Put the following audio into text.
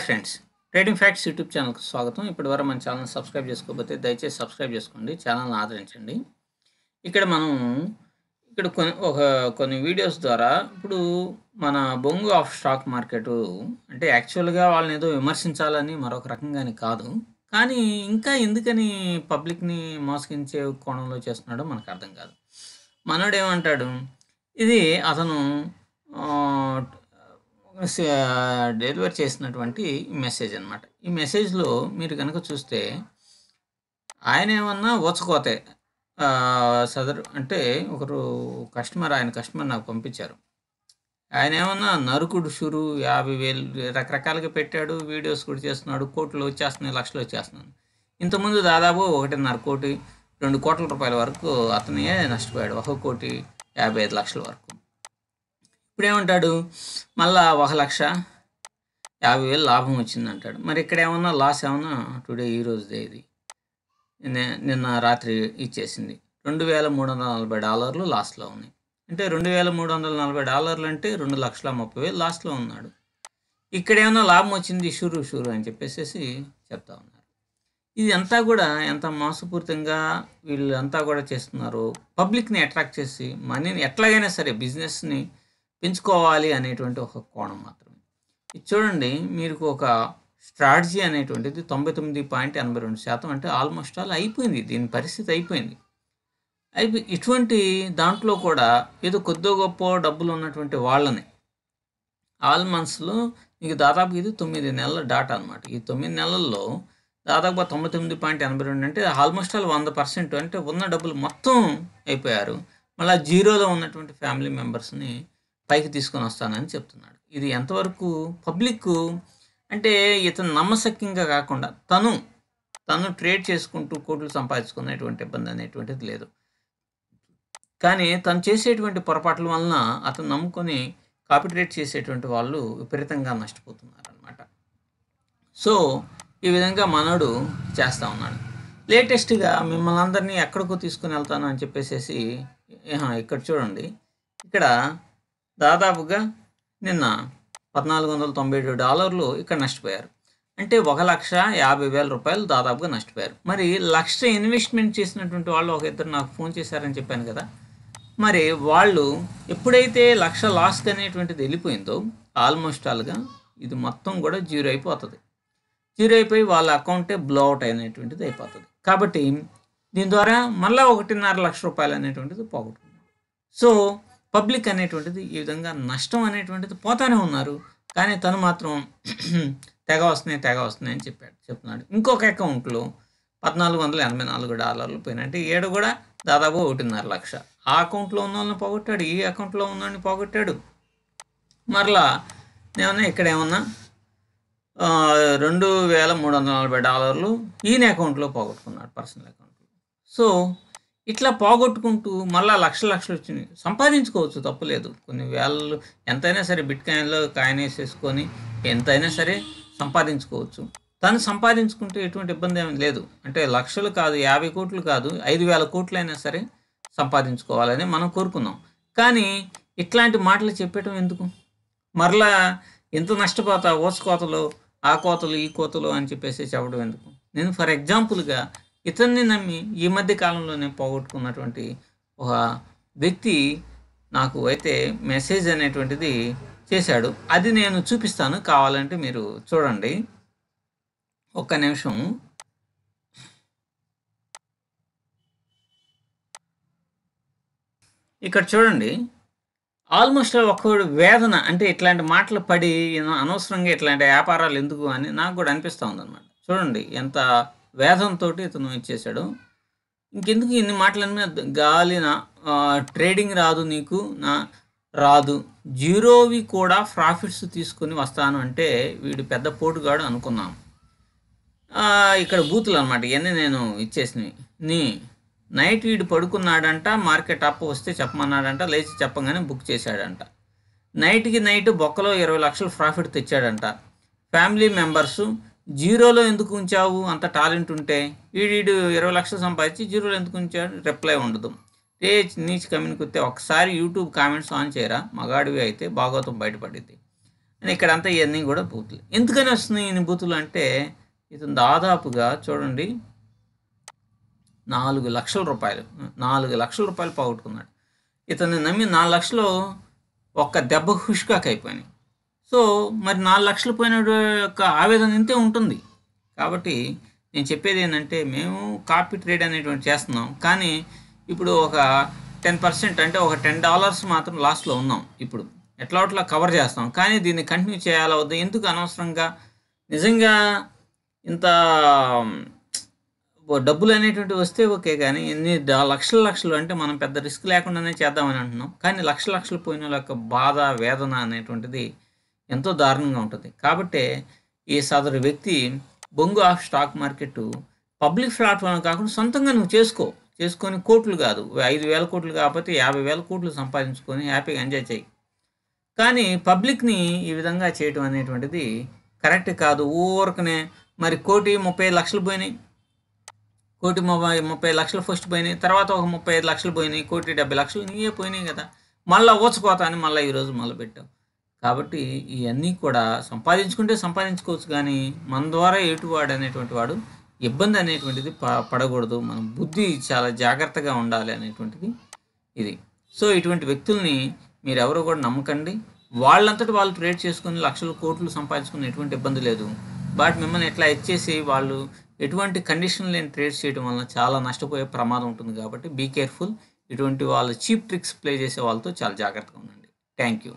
Friends, trading facts YouTube ఛానల్కి స్వాగతం. ఇప్పటివరకు మన ఛానల్ సబ్స్క్రైబ్ చేసుకోకపోతే దయచేసి సబ్స్క్రైబ్ చేసుకోండి, ఛానల్ని ఆదరించండి. ఇక్కడ మనం కొన్ని వీడియోస్ ద్వారా ఇప్పుడు మన బొంగు ఆఫ్ స్టాక్ మార్కెట్ అంటే యాక్చువల్గా వాళ్ళని ఏదో విమర్శించాలని మరొక రకంగాని కాదు, కానీ ఇంకా ఎందుకని పబ్లిక్ని మోసగించే కోణంలో చేస్తున్నాడో మనకు అర్థం కాదు. మనోడు ఏమంటాడు, ఇది అతను డెలివర్ చేసినటువంటి మెసేజ్ అనమాట. ఈ మెసేజ్లో మీరు కనుక చూస్తే ఆయన ఏమన్నా ఓచకోతే సదరు అంటే ఒకరు ఆయన కస్టమర్ నాకు పంపించారు. ఆయన ఏమన్నా నరుకుడు షురు 50,000 రకరకాలుగా పెట్టాడు, వీడియోస్ కూడా చేస్తున్నాడు, కోట్లు వచ్చేస్తున్నాయి, లక్షలు వచ్చేస్తున్నాను. ఇంతకుముందు దాదాపు 1.5 కోటి 2 కోట్ల రూపాయల వరకు అతనే నష్టపోయాడు, 1,55,00,000 వరకు. ఇప్పుడు ఏమంటాడు, మళ్ళా 1,50,000 లాభం వచ్చిందంటాడు. మరి ఇక్కడ ఏమన్నా లాస్ ఏమన్నా టుడే ఈ రోజుదే, ఇది నిన్న రాత్రి ఇచ్చేసింది $2,340 లాస్లో ఉన్నాయి. అంటే $2,340 అంటే 2,30,30,000 లాస్లో ఉన్నాడు. ఇక్కడ ఏమన్నా లాభం వచ్చింది షూరు అని చెప్పేసి చెప్తా ఉన్నారు. ఇది అంతా కూడా ఎంత మోసపూరితంగా వీళ్ళంతా కూడా చేస్తున్నారు. పబ్లిక్ని అట్రాక్ట్ చేసి మనీని ఎట్లాగైనా సరే బిజినెస్ని పెంచుకోవాలి అనేటువంటి ఒక కోణం మాత్రమే. ఇది చూడండి, మీరు ఒక స్ట్రాటజీ అనేటువంటిది 99.82% అంటే ఆల్మోస్ట్ ఆల్ అయిపోయింది, దీని పరిస్థితి అయిపోయింది. ఇటువంటి దాంట్లో కూడా ఏదో కొద్దో గొప్ప డబ్బులు ఉన్నటువంటి వాళ్ళని ఆల్ మంత్స్లో మీకు దాదాపు ఇది 9 నెలల డాటా అనమాట. ఈ 9 నెలల్లో దాదాపు 99.82 అంటే ఆల్మోస్ట్ ఆల్ 100%, అంటే ఉన్న డబ్బులు మొత్తం అయిపోయారు. మళ్ళీ జీరోలో ఉన్నటువంటి ఫ్యామిలీ మెంబర్స్ని పైకి తీసుకొని వస్తానని చెప్తున్నాడు. ఇది ఎంతవరకు పబ్లిక్ అంటే ఇతను నమ్మశక్యంగా కాకుండా తను ట్రేడ్ చేసుకుంటూ కోట్లు సంపాదించుకునేటువంటి ఇబ్బంది అనేటువంటిది లేదు, కానీ తను చేసేటువంటి పొరపాట్ల వలన అతను నమ్ముకొని కాపీ ట్రేడ్ చేసేటువంటి వాళ్ళు విపరీతంగా నష్టపోతున్నారు అనమాట. సో ఈ విధంగా మనోడు చేస్తూ ఉన్నాడు. లేటెస్ట్గా మిమ్మల్ని అందరినీ ఎక్కడికో తీసుకుని వెళ్తాను అని చెప్పేసి ఇక్కడ చూడండి, ఇక్కడ దాదాపుగా నిన్న $1,497 ఇక్కడ నష్టపోయారు. అంటే 1,50,000 రూపాయలు దాదాపుగా నష్టపోయారు. మరి 1,00,000 ఇన్వెస్ట్మెంట్ చేసినటువంటి వాళ్ళు ఒక ఇద్దరు నాకు ఫోన్ చేశారని చెప్పాను కదా. మరి వాళ్ళు ఎప్పుడైతే 1,00,000 లాస్కి అనేటువంటిది వెళ్ళిపోయిందో ఆల్మోస్ట్ ఆల్గా ఇది మొత్తం కూడా జీరో అయిపోతుంది. జీరో అయిపోయి వాళ్ళ అకౌంటే బ్లోఅవుట్ అయినటువంటిది అయిపోతుంది. కాబట్టి దీని ద్వారా మళ్ళీ 1,50,000 రూపాయలు అనేటువంటిది పోగొట్టుకున్నారు. సో పబ్లిక్ అనేటువంటిది ఈ విధంగా నష్టం అనేటువంటిది పోతానే ఉన్నారు, కానీ తను మాత్రం తెగ వస్తున్నాయి అని చెప్తున్నాడు. ఇంకొక అకౌంట్లో $1,484 పోయినాయి. అంటే ఏడు కూడా దాదాపు 1,50,000 లక్ష. ఆ అకౌంట్లో ఉన్న వాళ్ళని పోగొట్టాడు, ఈ అకౌంట్లో ఉన్న వాళ్ళని పోగొట్టాడు. మరలా ఏమన్నా ఇక్కడ ఏమన్నా $2,340 ఈయన అకౌంట్లో పోగొట్టుకున్నాడు, పర్సనల్ అకౌంట్లో. సో ఇట్లా పోగొట్టుకుంటూ మళ్ళీ లక్షలు వచ్చినాయి. సంపాదించుకోవచ్చు, తప్పులేదు. కొన్ని వేలు ఎంతైనా సరే బిట్ కాయిన్లో కాయిన్ వేసేసుకొని ఎంతైనా సరే సంపాదించుకోవచ్చు. తను సంపాదించుకుంటే ఎటువంటి ఇబ్బంది ఏమీ లేదు. అంటే లక్షలు కాదు, 50 కోట్లు కాదు, 5,000 కోట్లైనా సరే సంపాదించుకోవాలని మనం కోరుకున్నాం. కానీ ఇట్లాంటి మాటలు చెప్పటం ఎందుకు? మరలా ఎంత నష్టపోతా, ఓసుకోతలు, ఆ కోతలు, ఈ కోతలు అని చెప్పేసి చెప్పడం ఎందుకు? నేను ఫర్ ఎగ్జాంపుల్గా ఇతన్ని నమ్మి ఈ మధ్య కాలంలోనే పోగొట్టుకున్నటువంటి ఒక వ్యక్తి నాకు అయితే మెసేజ్ అనేటువంటిది చేశాడు. అది నేను చూపిస్తాను, కావాలంటే మీరు చూడండి. ఒక్క నిమిషం. ఇక్కడ చూడండి, ఆల్మోస్ట్ ఒక్కడు వేదన, అంటే ఇట్లాంటి మాటలు పడి అనవసరంగా ఇట్లాంటి వ్యాపారాలు ఎందుకు అని నాకు కూడా అనిపిస్తూ ఉందన్నమాట. చూడండి ఎంత వేదంతో ఇతను ఇచ్చేసాడు. ఇంకెందుకు ఇన్ని మాటలన్నీ గాలిన ట్రేడింగ్ రాదు నీకు, రాదు, జీరోవి కూడా ప్రాఫిట్స్ తీసుకొని వస్తాను అంటే వీడు పెద్ద పోటుగాడు అనుకున్నాం. ఇక్కడ బూతులు అనమాట ఇవన్నీ నేను ఇచ్చేసినవి. నైట్ వీడు పడుకున్నాడంట, మార్కెట్ అప్ వస్తే చెప్పమన్నాడంట, లేచి చెప్పగానే బుక్ చేశాడంట. నైట్కి నైట్ బొక్కలో 20 లక్షలు ప్రాఫిట్ తెచ్చాడంట. ఫ్యామిలీ మెంబర్సు జీరోలో ఎందుకు ఉంచావు, అంత టాలెంట్ ఉంటే? వీడు 20 లక్షలు సంపాదించి జీరోలో ఎందుకు ఉంచాడు? రిప్లై ఉండదు. నీచ్ కమ్యూనిటీ ఒకసారి యూట్యూబ్ కామెంట్స్ ఆన్ చేయరా, మగాడివి అయితే భాగవతం బయటపడింది. ఇక్కడంతా ఇవన్నీ కూడా బూతులు. ఎందుకని వస్తున్నాయి ఇన్ని బూతులు అంటే, ఇతను దాదాపుగా చూడండి 4,00,000 రూపాయలు 4,00,000 పోగొట్టుకున్నాడు. ఇతన్ని నమ్మి 4,00,000 ఒక్క దెబ్బ హుష్కాక్ అయిపోయినాయి. సో మరి 4,00,000 పోయినోడి యొక్క ఆవేదన ఇంతే ఉంటుంది. కాబట్టి నేను చెప్పేది ఏంటంటే, మేము కాపీ ట్రేడ్ అనేటువంటి చేస్తున్నాం, కానీ ఇప్పుడు ఒక 10% అంటే ఒక $10 మాత్రం లాస్లో ఉన్నాం. ఇప్పుడు ఎట్లా కవర్ చేస్తాం, కానీ దీన్ని కంటిన్యూ చేయాలా వద్దా, ఎందుకు అనవసరంగా నిజంగా ఇంత డబ్బులు అనేటువంటివి వస్తే ఓకే, కానీ ఎన్ని లక్షలు అంటే మనం పెద్ద రిస్క్ లేకుండానే చేద్దామని అంటున్నాం, కానీ లక్షలు పోయిన వాళ్ళ యొక్క బాధ వేదన అనేటువంటిది ఎంతో దారుణంగా ఉంటుంది. కాబట్టి ఈ సదరు వ్యక్తి బొంగు of stock market public platform కాకుండా సొంతంగా నువ్వు చేసుకొని కోట్లు కాదు, 5,000 కోట్లు కాకపోతే 50,000 కోట్లు సంపాదించుకొని హ్యాపీగా ఎంజాయ్ చేయి. కానీ పబ్లిక్ని ఈ విధంగా చేయటం అనేటువంటిది కరెక్ట్ కాదు. ఊరకనే మరి 1,30,00,000 పోయినాయి, 1,30,00,000 ఫస్ట్ పోయినాయి, తర్వాత ఒక 35,00,000 పోయినాయి, 1,70,00,000 నీయే పోయినాయి కదా, మళ్ళీ ఊచకోత అని మళ్ళీ ఈరోజు మొదలుపెట్టావు. కాబట్టి ఇవన్నీ కూడా సంపాదించుకోవచ్చు, కానీ మన ద్వారా ఎటువాడు అనేటువంటి వాడు ఇబ్బంది అనేటువంటిది పడకూడదు. మనం బుద్ధి చాలా జాగ్రత్తగా ఉండాలి అనేటువంటిది ఇది. సో ఇటువంటి వ్యక్తుల్ని మీరు ఎవరు కూడా నమ్మకండి. వాళ్ళంతటి వాళ్ళు ట్రేడ్ చేసుకుని లక్షలు కోట్లు సంపాదించుకుని ఎటువంటి ఇబ్బంది లేదు. బట్ మిమ్మల్ని ఎట్లా ఇచ్చేసి వాళ్ళు ఎటువంటి కండిషన్ లేని ట్రేడ్స్ చేయడం వలన చాలా నష్టపోయే ప్రమాదం ఉంటుంది. కాబట్టి బీ కేర్ఫుల్. ఇటువంటి వాళ్ళు చీప్ ట్రిక్స్ ప్లే చేసే వాళ్ళతో చాలా జాగ్రత్తగా ఉండండి. Thank you.